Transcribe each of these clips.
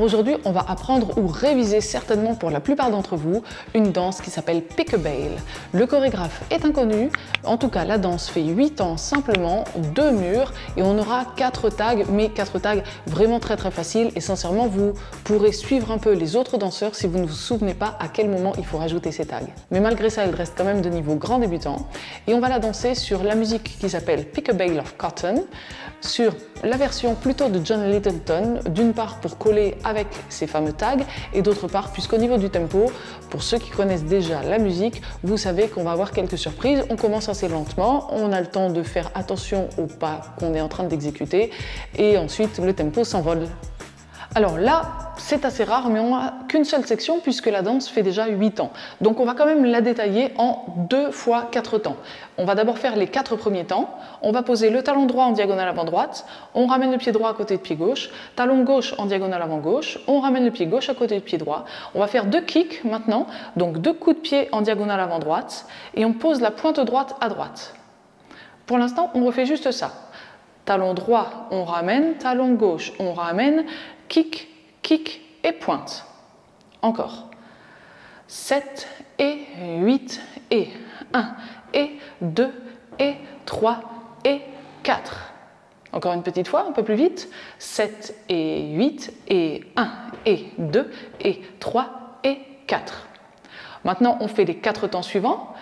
aujourd'hui, on va apprendre ou réviser certainement pour la plupart d'entre vous une danse qui s'appelle Pickabail. Le chorégraphe est inconnu, en tout cas la danse fait 8 ans simplement, 2 murs et on aura 4 tags, mais 4 tags vraiment très faciles et sincèrement vous pourrez suivre un peu les autres danseurs si vous ne vous souvenez pas à quel moment il faut rajouter ces tags. Mais malgré ça, il reste quand même de niveau grand débutant et on va la danser sur la musique qui s'appelle Pickabail of Cotton, sur la version plutôt de John Littleton, d'une part pour coller avec ces fameux tags et d'autre part puisqu'au niveau du tempo, pour ceux qui connaissent déjà la musique, vous savez qu'on va avoir quelques surprises. On commence assez lentement, on a le temps de faire attention aux pas qu'on est en train d'exécuter et ensuite le tempo s'envole. Alors là, c'est assez rare, mais on n'a qu'une seule section puisque la danse fait déjà 8 ans. Donc on va quand même la détailler en 2 fois 4 temps. On va d'abord faire les 4 premiers temps. On va poser le talon droit en diagonale avant droite, on ramène le pied droit à côté de pied gauche, talon gauche en diagonale avant gauche, on ramène le pied gauche à côté de pied droit. On va faire 2 kicks maintenant, donc 2 coups de pied en diagonale avant droite et on pose la pointe droite à droite. Pour l'instant, on refait juste ça. Talon droit, on ramène, talon gauche, on ramène, kick, kick et pointe. Encore. 7 et 8 et 1 et 2 et 3 et 4. Encore une petite fois, un peu plus vite. 7 et 8 et 1 et 2 et 3 et 4. Maintenant, on fait les 4 temps suivants.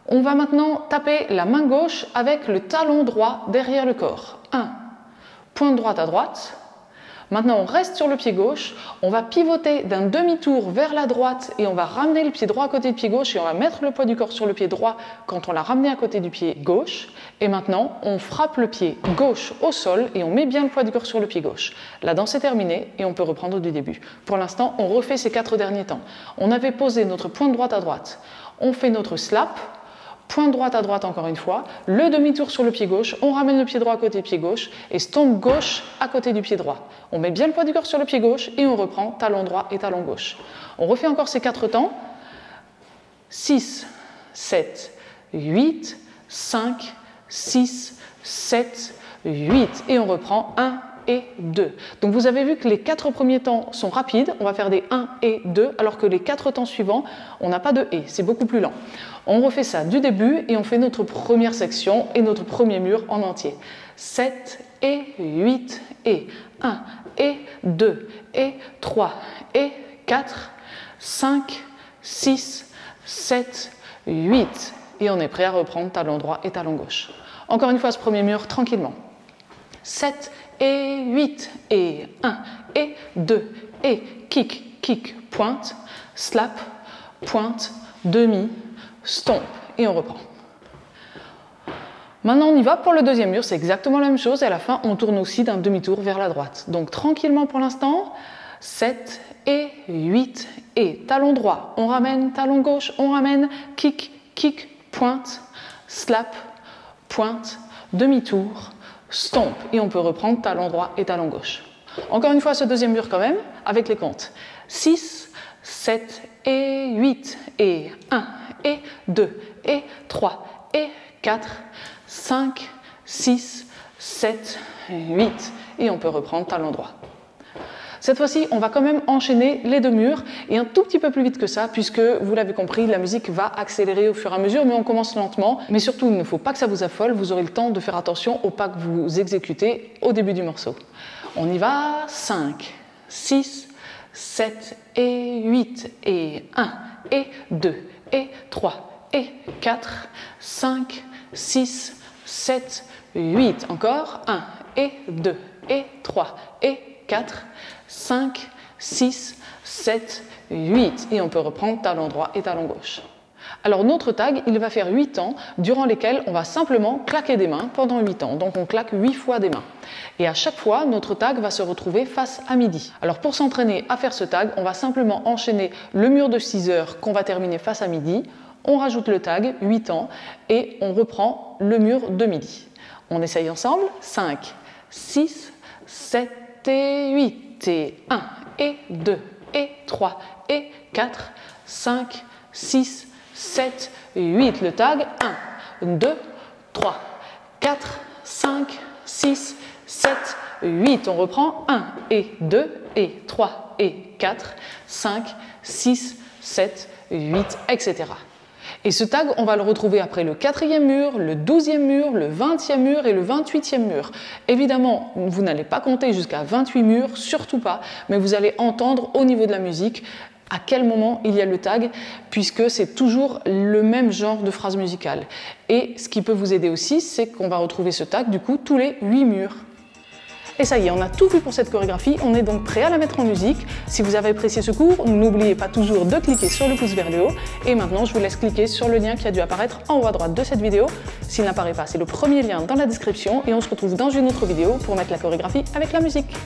On va maintenant taper la main gauche avec le talon droit derrière le corps. 1, pointe droite à droite. Maintenant, on reste sur le pied gauche, on va pivoter d'un demi-tour vers la droite et on va ramener le pied droit à côté du pied gauche et on va mettre le poids du corps sur le pied droit quand on l'a ramené à côté du pied gauche. Et maintenant, on frappe le pied gauche au sol et on met bien le poids du corps sur le pied gauche. La danse est terminée et on peut reprendre du début. Pour l'instant, on refait ces 4 derniers temps. On avait posé notre pointe droite à droite, on fait notre slap, pointe droite à droite encore une fois, le demi-tour sur le pied gauche, on ramène le pied droit à côté du pied gauche et stomp gauche à côté du pied droit. On met bien le poids du corps sur le pied gauche et on reprend talon droit et talon gauche. On refait encore ces 4 temps. 6, 7, 8, 5, 6, 7, 8 et on reprend 1 et 2. Donc vous avez vu que les 4 premiers temps sont rapides, on va faire des 1 et 2, alors que les 4 temps suivants, on n'a pas de et, c'est beaucoup plus lent. On refait ça du début et on fait notre première section et notre premier mur en entier. 7 et 8 et 1 et 2 et 3 et 4, 5, 6, 7, 8 et on est prêt à reprendre talon droit et talon gauche. Encore une fois ce premier mur tranquillement. 7 et 8 et 1 et 2 et kick, kick, pointe, slap, pointe, demi, stomp et on reprend. Maintenant on y va pour le deuxième mur, c'est exactement la même chose et à la fin on tourne aussi d'un demi-tour vers la droite. Donc tranquillement pour l'instant, 7 et 8 et talon droit, on ramène, talon gauche, on ramène, kick, kick, pointe, slap, pointe, demi-tour, stomp et on peut reprendre talon droit et talon gauche. Encore une fois ce deuxième mur quand même avec les comptes. 6, 7 et 8 et 1 et 2 et 3 et 4, 5, 6, 7, 8 et on peut reprendre talon droit. Cette fois-ci, on va quand même enchaîner les 2 murs et un tout petit peu plus vite que ça puisque, vous l'avez compris, la musique va accélérer au fur et à mesure, mais on commence lentement. Mais surtout, il ne faut pas que ça vous affole, vous aurez le temps de faire attention aux pas que vous exécutez au début du morceau. On y va, 5, 6, 7 et 8 et 1 et 2 et 3 et 4, 5, 6, 7, 8. Encore, 1 et 2 et 3 et 4, 5, 6, 7, 8 et on peut reprendre talon droit et talon gauche. Alors notre tag, il va faire 8 temps durant lesquels on va simplement claquer des mains pendant 8 temps. Donc on claque 8 fois des mains. Et à chaque fois, notre tag va se retrouver face à midi. Alors pour s'entraîner à faire ce tag, on va simplement enchaîner le mur de 6 heures qu'on va terminer face à midi. On rajoute le tag, 8 temps, et on reprend le mur de midi. On essaye ensemble, 5, 6, 7 et 8 et 1 et 2 et 3 et 4, 5, 6, 7, 8. Le tag, 1, 2, 3, 4, 5, 6, 7, 8. On reprend 1 et 2 et 3 et 4, 5, 6, 7, 8, etc. Et ce tag, on va le retrouver après le 4e mur, le 12e mur, le 20e mur et le 28e mur. Évidemment, vous n'allez pas compter jusqu'à 28 murs, surtout pas, mais vous allez entendre au niveau de la musique à quel moment il y a le tag, puisque c'est toujours le même genre de phrase musicale. Et ce qui peut vous aider aussi, c'est qu'on va retrouver ce tag du coup tous les 8 murs. Et ça y est, on a tout vu pour cette chorégraphie, on est donc prêt à la mettre en musique. Si vous avez apprécié ce cours, n'oubliez pas toujours de cliquer sur le pouce vers le haut. Et maintenant, je vous laisse cliquer sur le lien qui a dû apparaître en haut à droite de cette vidéo. S'il n'apparaît pas, c'est le premier lien dans la description et on se retrouve dans une autre vidéo pour mettre la chorégraphie avec la musique.